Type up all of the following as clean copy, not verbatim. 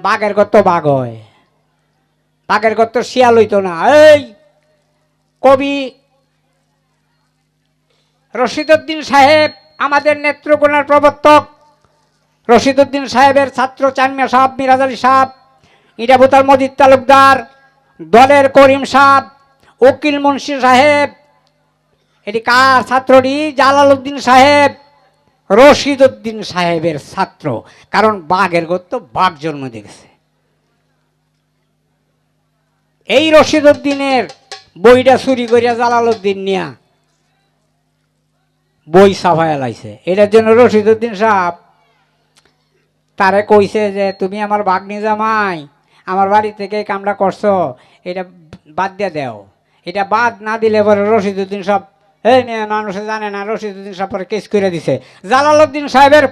বাঘের গর্ত বাঘ হয়, বাঘের গর্ত শিয়াল হইতো না। এই কবি রশিদউদ্দিন সাহেব, আমাদের নেত্রকোনার প্রবর্তক রশিদউদ্দিন সাহেবের ছাত্র চানমিয়া সাহেব, মিরাজ আলী সাহেব, ইটাবুতার মজিদ তালুকদার, দলের করিম সাহেব, উকিল মুন্সি সাহেব, এটি কার ছাত্রটি? জালাল উদ্দিন সাহেব রশিদউদ্দিন সাহেবের ছাত্র। কারণ বাঘের গর্ত বাঘ জন্ম দিয়েছে। এই রশিদউদ্দিনের বইটা চুরি করিয়া জালাল উদ্দিন নিয়া বই ছাপাইয়া লাইছে। এটার জন্য রশিদউদ্দিন সাহেব তারে কইছে যে তুমি আমার ভাগ্নি জামাই, আমার বাড়ি থেকে কামটা করছো, এটা বাদ দিয়ে দেও। এটা বাদ না দিলে পরে রশিদউদ্দিন সাহেব, এই মেয়ে মানুষে জানে না, রশিদউদ্দিন সাহেব পরে কেস করে দিছে। জালালউদ্দিন সাহেবের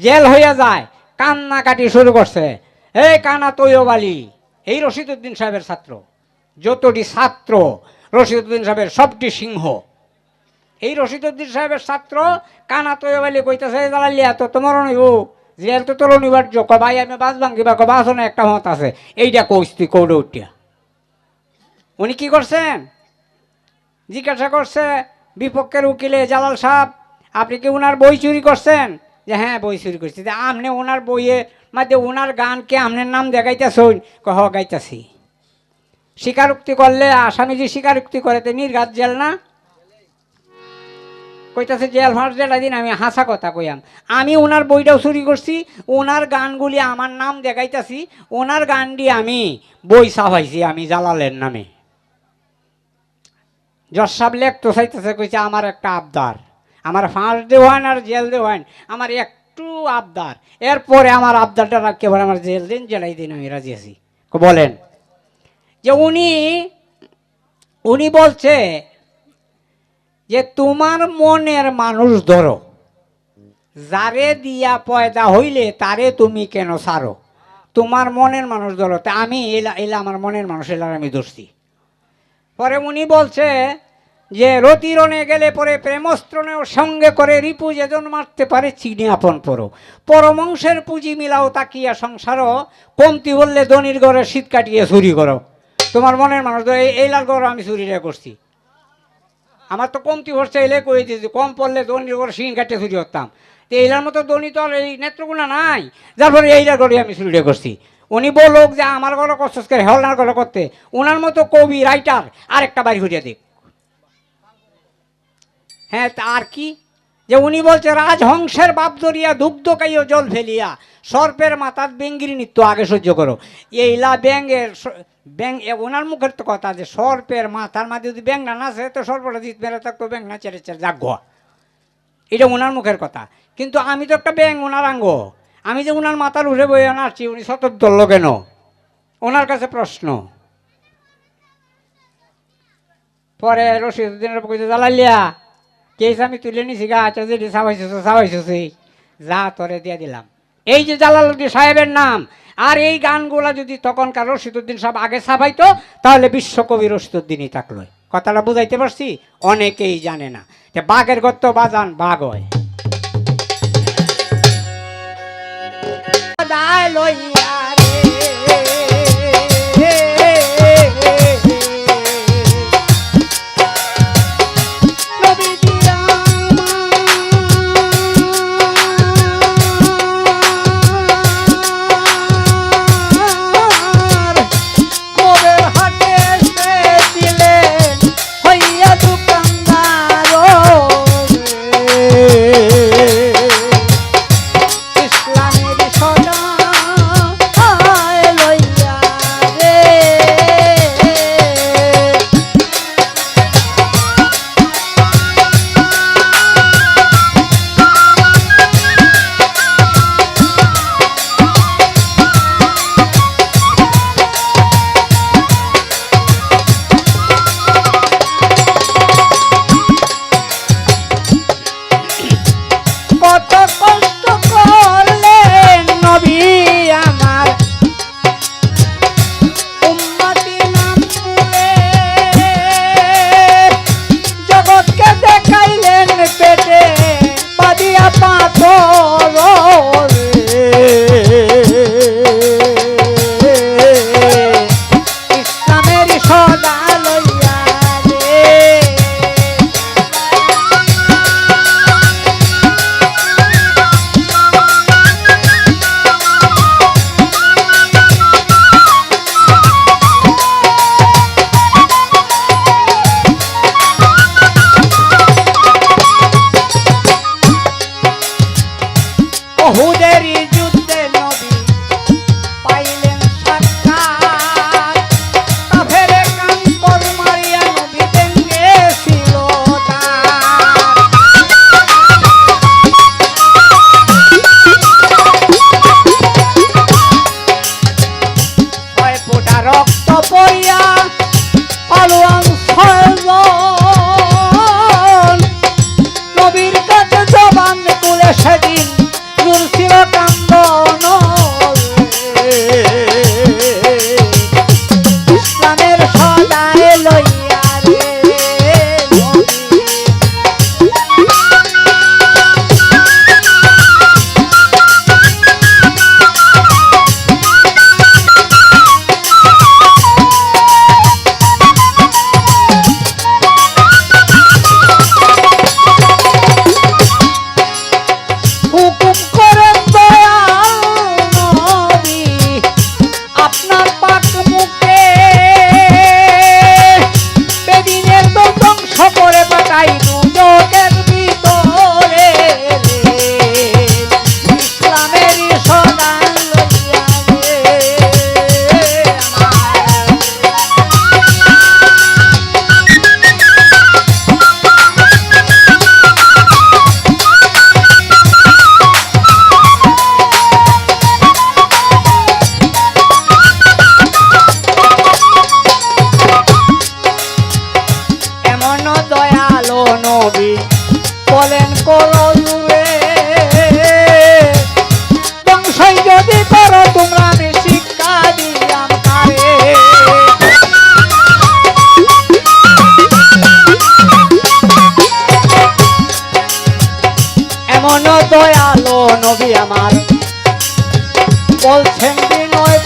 জেল হইয়া যায়, কান্না কাটি শুরু করছে। এই কানা তৈয়বালি এই রশিদউদ্দিন সাহেবের ছাত্র, যতটি ছাত্র রশিদউদ্দিন সাহেবের সবটি সিংহ। এই রশিদউদ্দিন সাহেবের ছাত্র কানা তৈয়বালি কইতেছে, জালালিয়া তো তোমার নইব, জেল তো তোর অনিবার্য। ভাই আমি বাস ভাঙ্গি বা বাসও না, একটা মত আছে, এইটা কইস তুই কৌড়ে উঠিয়া। উনি কি করছেন জিজ্ঞাসা করছে বিপক্ষের উকিলে, জালাল সাহেব আপনি কি ওনার বই চুরি করছেন? যে হ্যাঁ বই চুরি করছি। যে আপনি ওনার বইয়ের মধ্যে ওনার গানকে আপনার নাম দেখাইতেছেন? হ গাইতেছি। স্বীকারোক্তি করলে আসামি যে স্বীকারোক্তি করে তে নির্ঘাত জেল না? কইতাছে জেল ফাঁস জেলা দিন। আমি হাসা কথা কইয়াম, আমি ওনার বইটাও চুরি করছি, ওনার গানগুলি আমার নাম দেখাইতাছি, ওনার গান দিয়ে আমি বই ছাপাইছি আমি জালালের নামে। জজ সাহেব লেখতো চাইতেছে, কইছে আমার একটা আবদার, আমার ফাঁস দেওয়ান আর জেল দেওয়ান, আমার একটু আবদার, এরপরে আমার আবদারটা একেবারে আমার জেল দিন, জেলাই দিন, আমি রাজি আছি। বলেন যে উনি বলছে যে তোমার মনের মানুষ ধরো, যারে দিয়া পয়দা হইলে তারে তুমি কেন ছাড়ো, তোমার মনের মানুষ ধরো। তা আমি এলা আমার মনের মানুষ এলার আমি ধরছি। পরে উনি বলছে যে রতিরণে গেলে পরে প্রেমস্ত্রণেও সঙ্গে করে রিপু যেজন মারতে পারে চিনি আপন পরো, পরমংসের পুঁজি মিলাও তাকিয়া সংসারও, কমতি বললে ধনির ঘরে শীত কাটিয়ে চুরি করো। তোমার মনের মানুষ ধরো, এইলার ঘর আমি চুরিটা করছি, আমার তো কমতি ভরছে এলে করে দিয়েছি, কম পড়লে ধনির ঘরে শিন কাটিয়ে চুরি করতাম। তো এইলার মতো ধনী তো আর এই নেত্রকোনা নাই, যার ফলে এইলার ঘরে আমি চুরিটা করছি। উনি বলুক যে আমার ঘরে কষ্ট করে হেলনার ঘরে করতে, ওনার মতো কবি রাইটার আরেকটা বাড়ি ঘুরিয়ে দিক। হ্যাঁ তা আর কি, যে উনি বলছে রাজহংসের বাপ ধরিয়া দুগ্ধ কাইও জল ফেলিয়া, সর্পের মাথার বেঙ্গির নৃত্য আগে সহ্য করো। এইলা ব্যাঙের ব্যাং, ওনার মুখের তো কথা যে সর্পের মাথার মাঝে যদি ব্যাং না নাচে তো সর্পটা জিত মেরে থাকতো, ব্যাং না চেড়ে চেড়ে যাক, এটা ওনার মুখের কথা। কিন্তু আমি তো একটা ব্যাং ওনার আঙ্গ, আমি যে ওনার মাথার উঠে বইয়া নাচছি, উনি সতত ধরল কেন? ওনার কাছে প্রশ্ন। পরে রশিদউদ্দিনের কইতে, জালালিয়া কেস আমি তুলে নিছি গা, আচ্ছা যেটি সাবাইছি যা তোরে দিয়ে দিলাম। এই যে জালালউদ্দিন সাহেবের নাম আর এই গানগুলা যদি তখনকার রশিদউদ্দিন সাহেব আগে ছাপাইতো, তাহলে বিশ্বকবি রশিদউদ্দিনই থাকলো। কথাটা বুঝাইতে পারছি? অনেকেই জানে না যে বাঘের গর্ত বাজান বাঘ হয়। যদি করো তোমরা আমি শিক্ষা দিলাম কারে। এমন দয়ালো নবী আমার বলছেন বিনয়